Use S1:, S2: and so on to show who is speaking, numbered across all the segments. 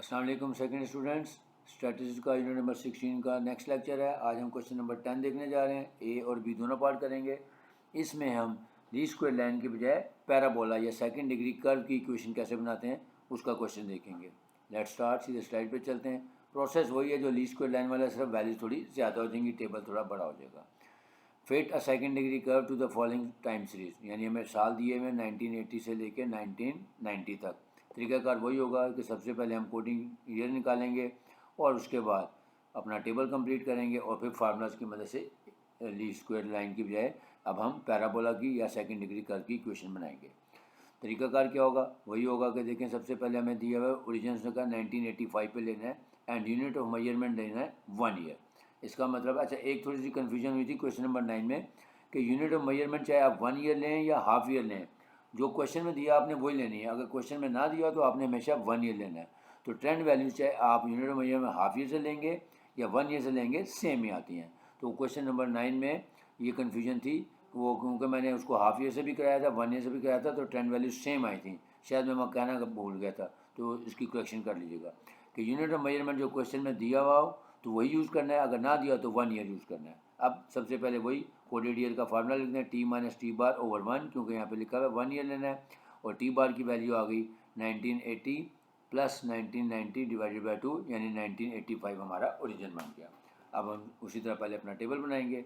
S1: अस्सलाम वालेकुम second students. Strategies का यूनिट नंबर 16 का नेक्स्ट लेक्चर है। आज हम क्वेश्चन नंबर 10 देखने जा रहे हैं। ए और बी दोनों पार्ट करेंगे। इसमें हम लीस्ट स्क्वायर लाइन की बजाय पैराबोला या सेकंड डिग्री कर्व की इक्वेशन कैसे बनाते हैं उसका क्वेश्चन देखेंगे। Let's start. सीधे स्लाइड पे चलते हैं। प्रोसेस वही है जो लीस्ट स्क्वायर लाइन वाला, सिर्फ वैल्यू थोड़ी ज़्यादा हो जाएंगी, टेबल थोड़ा बड़ा हो जाएगा। Fit a second degree curve to the following time series, यानी हमें साल दिए हुए 1980 से लेकर 1990 तक। तरीकाकार वही होगा कि सबसे पहले हम कोडिंग ईयर निकालेंगे और उसके बाद अपना टेबल कंप्लीट करेंगे और फिर फार्मूलाज की मदद से लीस्ट स्क्वायर लाइन की बजाय अब हम पैराबोला की या सेकंड डिग्री कर्व की इक्वेशन बनाएंगे। तरीकाकार क्या होगा? वही होगा कि देखें, सबसे पहले हमें दिया हुआ ओरिजिन का 1985 पे लेना है एंड यूनिट ऑफ मेजरमेंट लेना है 1 ईयर। इसका मतलब, अच्छा एक थोड़ी सी कन्फ्यूजन हुई थी क्वेश्चन नंबर 9 में कि यूनिट ऑफ मेजरमेंट चाहे आप 1 ईयर लें या हाफ ईयर लें, जो क्वेश्चन में दिया आपने वही लेनी है। अगर क्वेश्चन में ना दिया तो आपने हमेशा 1 ईयर लेना है। तो ट्रेंड वैल्यूज चाहे आप unit of measurement half year से लेंगे या 1 ईयर से लेंगे, सेम ही आती हैं। तो क्वेश्चन नंबर 9 में ये कन्फ्यूजन थी वो, क्योंकि मैंने उसको हाफ ईयर से भी कराया था, 1 ईयर से भी कराया था, तो ट्रेंड वैल्यू सेम आई थी। शायद मैं कहना भूल गया था, तो इसकी करेक्शन कर लीजिएगा कि यूनिट ऑफ मेजरमेंट जो क्वेश्चन में दिया हुआ हो तो वही यूज़ करना है, अगर ना दिया तो 1 ईयर यूज़ करना है। अब सबसे पहले वही कोडेड ईयर का फार्मूला लिखते हैं, T minus T bar over 1, क्योंकि यहाँ पे लिखा हुआ है 1 ईयर लेना है। और टी बार की वैल्यू आ गई 1980 प्लस 1990 डिवाइडेड बाई 2, यानी 1985 हमारा ओरिजिन बन गया। अब हम उसी तरह पहले अपना टेबल बनाएंगे।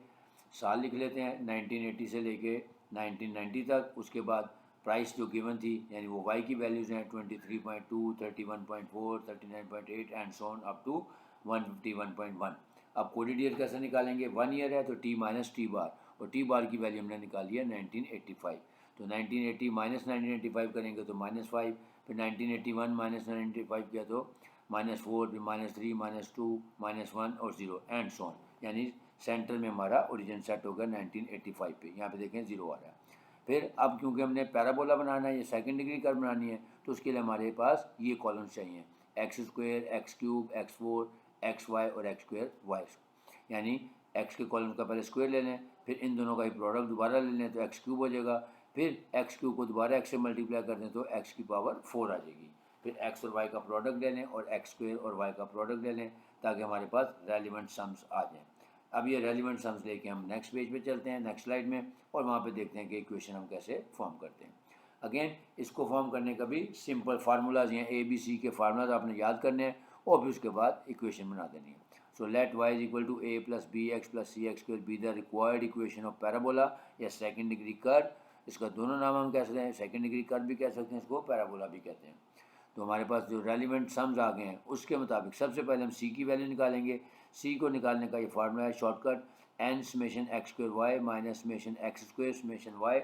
S1: साल लिख लेते हैं 1980 से लेके 1990 तक। उसके बाद प्राइस जो गिवन थी, यानी वो वाई की वैल्यूज़ हैं 23.2, 31.4, 39.8 and so on up to 151.1। अब कोडेड ईयर कैसे निकालेंगे? 1 ईयर है तो टी माइनस टी बार, और टी बार की वैल्यू हमने निकाली है 1985। तो 1980 माइनस 1985 करेंगे तो -5, फिर 1981 माइनस 1985 किया तो -4, फिर -3, -2, -1 और 0 एंड सो ऑन, यानी सेंटर में हमारा ओरिजिन सेट होगा 1985 पे। यहाँ पे देखें 0 आ रहा है। फिर अब क्योंकि हमने पैराबोला बनाना है, ये सेकंड डिग्री कर्व बनानी है, तो उसके लिए हमारे पास ये कॉलम्स चाहिए, x square, x cube, x four, x y और एक्स स्क्वायर वाई। यानी एक्स के कॉलम का पहले स्क्वायर ले लें, फिर इन दोनों का ही प्रोडक्ट दोबारा ले लें तो एक्स क्यूब हो जाएगा, फिर एक्स क्यूब को दोबारा एक्स से मल्टीप्लाई कर दें तो एक्स की पावर 4 आ जाएगी। फिर एक्स और वाई का प्रोडक्ट ले लें और एक्स स्क्वायर और वाई का प्रोडक्ट ले लें, ताकि हमारे पास रेलिवेंट सम्स आ जाएँ। अब ये रेलिवेंट सम्स लेके हम नेक्स्ट पेज पे चलते हैं, नेक्स्ट स्लाइड में, और वहाँ पे देखते हैं कि इक्वेशन हम कैसे फॉर्म करते हैं। अगेन इसको फॉर्म करने का भी सिंपल फार्मूलाज हैं, ए बी सी के फार्मूलाज आपने याद करने हैं और फिर उसके बाद इक्वेशन बना देनी है। So let y is equal to a plus B x plus C x square be the required equation of parabola या सेकंड डिग्री कर्व। इसका दोनों नाम हम कह सकते हैं, सेकंड डिग्री कर्व भी कह सकते हैं, इसको पैराबोला भी कहते हैं। तो हमारे पास जो रेलिवेंट सम्स आ गए हैं उसके मुताबिक सबसे पहले हम सी की वैल्यू निकालेंगे। सी को निकालने का ये फार्मूला है shortcut, N summation x square Y minus summation x square summation Y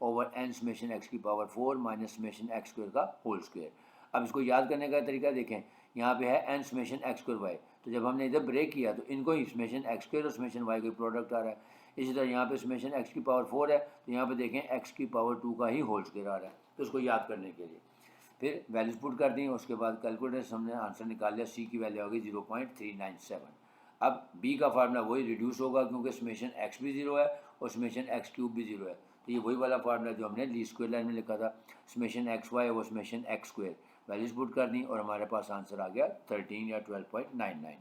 S1: over N summation X की power 4 minus summation x square का होल स्क्वायर। अब इसको याद करने का तरीका देखें, यहाँ पे है n summation x square y, तो जब हमने इधर ब्रेक किया तो इनको ही समेशन एक्स स्क्वायर और समेशन वाई का प्रोडक्ट आ रहा है। इसी तरह यहाँ पे समेशन एक्स की पावर 4 है तो यहाँ पे देखें एक्स की पावर 2 का ही होल स्क्वायर आ रहा है। तो इसको याद करने के लिए फिर वैल्यूज पुट कर दी, उसके बाद कैलकुलेटर से हमने आंसर निकाल लिया, सी की वैल्यू आ गई 0.397। अब बी का फार्मूला वही रिड्यूस होगा क्योंकि समेशन एक्स भी 0 है और समेशन एक्स क्यूब भी 0 है, तो ये वही वाला फार्मूला जो हमने लीस्ट स्क्वायर लाइन में लिखा था, समेशन एक्स वाई और summation x square. Values put कर दी और हमारे पास आंसर आ गया 13 या 12.99।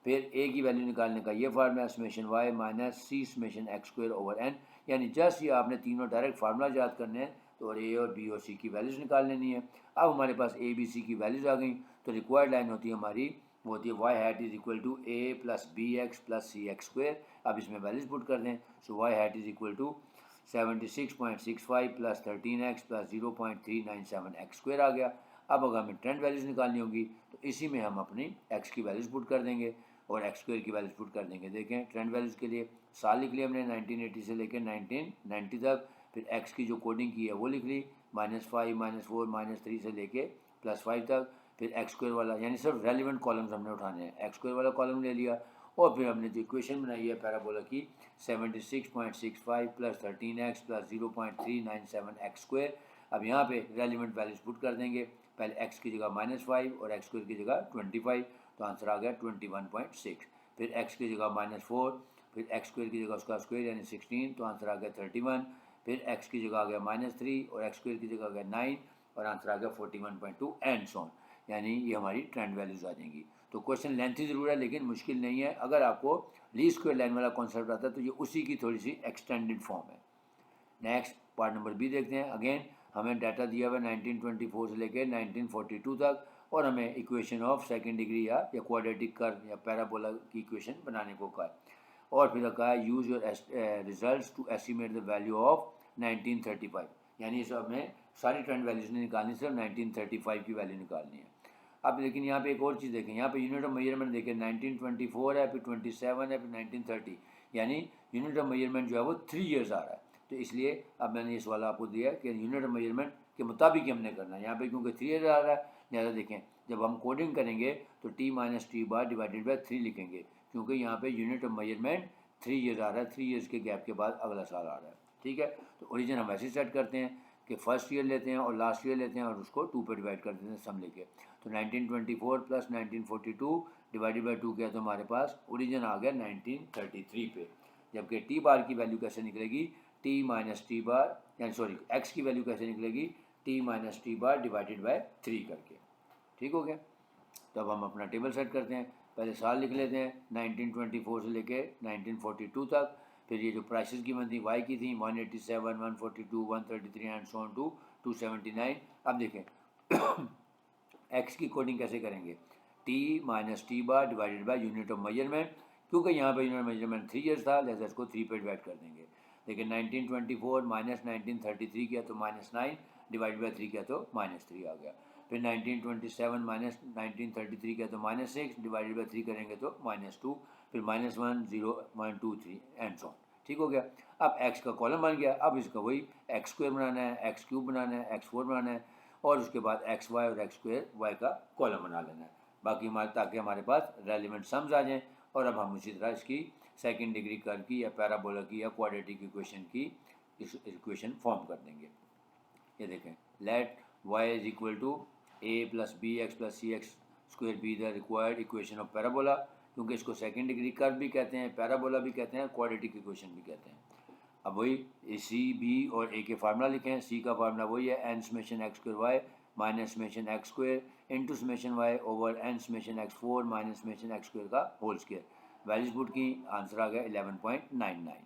S1: फिर ए की वैल्यू निकालने का ये formula, summation Y minus C summation x square over N, यानी जस्ट ये आपने तीनों डायरेक्ट फार्मूला याद करने हैं तो और ए और बी और सी की वैल्यूज़ निकाल लेनी है। अब हमारे पास ए बी सी की वैल्यूज़ आ गई तो रिक्वायर्ड लाइन होती है हमारी, वो होती है Y hat is equal to A plus B x plus C x square. अब इसमें वैल्यूज़ पुट कर दें, so Y hat is equal to 76.65 plus 13x plus 0.397 X square आ गया। अब अगर हमें ट्रेंड वैल्यूज़ निकालनी होगी तो इसी में हम अपनी एक्स की वैल्यूज़ पुट कर देंगे और एक्स स्क्वायर की वैल्यूज़ पुट कर देंगे। देखें ट्रेंड वैल्यूज़ के लिए साल लिख लिया हमने 1980 से लेकर 1990 तक, फिर एक्स की जो कोडिंग की है वो लिख ली, -5, -4, -3 से लेके +5 तक। फिर एक्स स्क्वायर वाला, यानी सिर्फ रेलिवेंट कॉलम्स हमने उठाने हैं, एक्स स्क्वायर वाला कॉलम ले लिया और फिर हमने जो इक्वेशन बनाई है पैराबोला की 76.65 plus 13x plus 0.397 X square. अब यहाँ पे रेलिवेंट वैल्यूज पुट कर देंगे, पहले x की जगह -5 और एक्स स्क्वायर की जगह 25, तो आंसर आ गया 21.6। फिर x की जगह -4, फिर एक्स स्क्वायर की जगह उसका स्क्वायर यानी 16, तो आंसर आ गया 31। फिर x की जगह आ गया -3 और एक्स स्क्वायर की जगह आ गया 9 और आंसर आ गया 41.2 एंड सो ऑन। यानी ये हमारी ट्रेंड वैल्यूज़ आ जाएंगी। तो क्वेश्चन लेंथी ज़रूर है लेकिन मुश्किल नहीं है। अगर आपको लीस्ट स्क्वायर लाइन वाला कॉन्सेप्ट आता है तो ये उसी की थोड़ी सी एक्सटेंडेड फॉर्म है। नेक्स्ट पार्ट नंबर बी देखते हैं। अगेन हमें डाटा दिया हुआ है 1924 से लेकर 1942 तक, और हमें इक्वेशन ऑफ सेकंड डिग्री या क्वाड्रेटिक कर्व या पैराबोला की इक्वेशन बनाने को कहा है। और फिर कहा है use your results to estimate the value of 1935, यानी इस हमें सारी ट्रेंड वैल्यूज नहीं निकालनी, सिर्फ 1935 की वैल्यू निकालनी है। अब लेकिन यहाँ पे एक और चीज़ देखें, यहाँ पे यूनिट ऑफ मेजरमेंट देखें 1924 है, फिर 27 है, फिर 1930, यानी यूनिट ऑफ मेजरमेंट जो है वो 3 ईयर्स आ रहा है। तो इसलिए अब मैंने इस वाला आपको दिया कि यूनिट ऑफ मेजरमेंट के मुताबिक हमने करना है। यहाँ पे क्योंकि 3 ईयर आ रहा है, ज़्यादा देखें जब हम कोडिंग करेंगे तो t minus T bar divided by 3 लिखेंगे, क्योंकि यहाँ पे यूनिट ऑफ मेजरमेंट 3 ईयर्स आ रहा है, 3 ईयर्स के गैप के बाद अगला साल आ रहा है। ठीक है, तो ओरिजिन हम ऐसे सेट करते हैं कि फर्स्ट ईयर लेते हैं और लास्ट ईयर लेते हैं और उसको 2 पे डिवाइड कर देते हैं सम लेके। तो 1924 प्लस 1942 डिवाइडेड बाई 2 किया तो हमारे पास ओरिजिन आ गया 1933 पे। जबकि टी बार की वैल्यू कैसे निकलेगी, टी माइनस टी बार, यानी सॉरी एक्स की वैल्यू कैसे निकलेगी, T minus T bar divided by 3 करके। ठीक हो गया। तो अब हम अपना टेबल सेट करते हैं। पहले साल लिख लेते हैं 1924 से लेके 1942 तक। फिर ये जो प्राइसेस की थी वाई की थी 187, 142, 133 एंड सो ऑन टू 279। अब देखें एक्स की कोडिंग कैसे करेंगे, T minus T bar divided by unit of measurement, क्योंकि यहाँ पे यूनिट ऑफ मेजरमेंट 3 ईयर्स था, लिहाजा इसको 3 पे डिवाइड कर देंगे। लेकिन 1924 माइनस 1933 किया तो -9 डिवाइड बाई 3 किया तो -3 आ गया। फिर 1927 माइनस 1933 किया तो -6 डिवाइडेड बाई 3 करेंगे तो -2, फिर -1, 0, 1, 2, 3 एंड सो ऑन। ठीक हो गया। अब एक्स का कॉलम बन गया। अब इसका वही एक्स स्क्वायर बनाना है, एक्स क्यूब बनाना है, x4 बनाना है, और उसके बाद एक्स वाई और एक्स स्क्वायर वाई का कॉलम बना लेना है। बाकी हमारे ताकि हमारे पास रेलिवेंट सम्स आ जाएँ। और अब हम उसी तरह इसकी सेकंड डिग्री कर्व की या पैराबोला की या क्वाड्रेटिक इक्वेशन की इक्वेशन फॉर्म कर देंगे। ये देखें, let y is equal to a plus B x plus C x square be the required equation of parabola, क्योंकि इसको सेकंड डिग्री कर्व भी कहते हैं, पैराबोला भी कहते हैं, क्वाड्रेटिक इक्वेशन भी कहते हैं। अब वही सी बी और ए के फार्मूला लिखें। सी का फार्मूला वही है n summation x square Y minus summation x square into summation Y over N summation x4 minus summation x square का होल स्क्वायर। वैल्यूज पुट की, आंसर आ गया 11.99।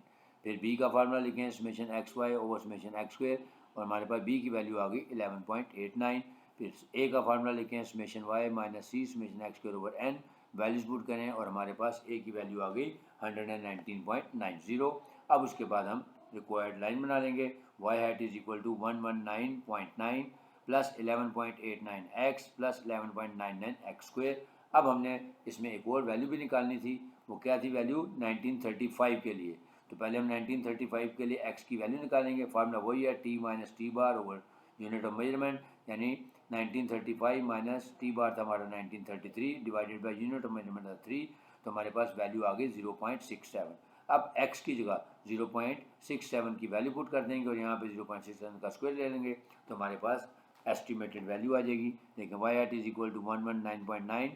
S1: फिर बी का फार्मूला लिखें summation x y over summation x square, और हमारे पास B की वैल्यू आ गई 11.89। फिर ए का फार्मूला लिखें summation Y minus C summation x square over N, values put करें और हमारे पास ए की वैल्यू आ गई 119.90। अब उसके बाद हम रिक्वायर्ड लाइन बना लेंगे। Y hat is equal to 119.9 plus 11.89 x plus 11.99 x square. अब हमने इसमें एक और वैल्यू भी निकालनी थी, वो क्या थी वैल्यू 1935 के लिए। तो पहले हम 1935 के लिए x की वैल्यू निकालेंगे। फार्मूला वही है t minus T bar over unit of measurement, यानी 1935 माइनस टी बार था हमारा 1933 divided by unit of measurement था 3, तो हमारे पास वैल्यू आ गई 0.67। अब x की जगह 0.67 की वैल्यू पुट कर देंगे और यहाँ पे 0.67 का स्क्वायर ले लेंगे, तो हमारे पास एस्टिमेटेड वैल्यू आ जाएगी। देखें y hat is equal to 119.9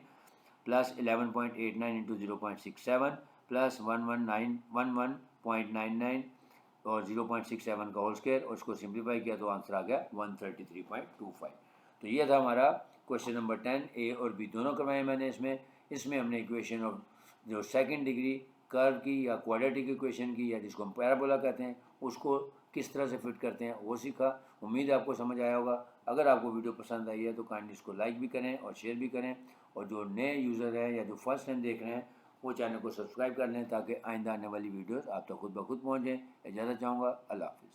S1: plus 11.89 into 0.67 plus 11.99 और 0.67 का होल स्क्वायर, और उसको सिंप्लीफाई किया तो आंसर आ गया 133.25। तो ये था हमारा क्वेश्चन नंबर 10। ए और बी दोनों करवाए मैंने। इसमें हमने इक्वेशन ऑफ जो सेकंड डिग्री कर्व की या क्वाड्रेटिक इक्वेशन की या जिसको हम पैराबोला कहते हैं उसको किस तरह से फिट करते हैं वो सीखा। उम्मीद है आपको समझ आया होगा। अगर आपको वीडियो पसंद आई है तो काइंडली इसको लाइक भी करें और शेयर भी करें, और जो नए यूज़र हैं या जो फर्स्ट टाइम देख रहे हैं वो चैनल को सब्सक्राइब कर लें ताकि आइंदा आने वाली वीडियोस आप तक खुद ब खुद पहुँचें। इजाज़त चाहूँगा। अल्लाह हाफ़िज़।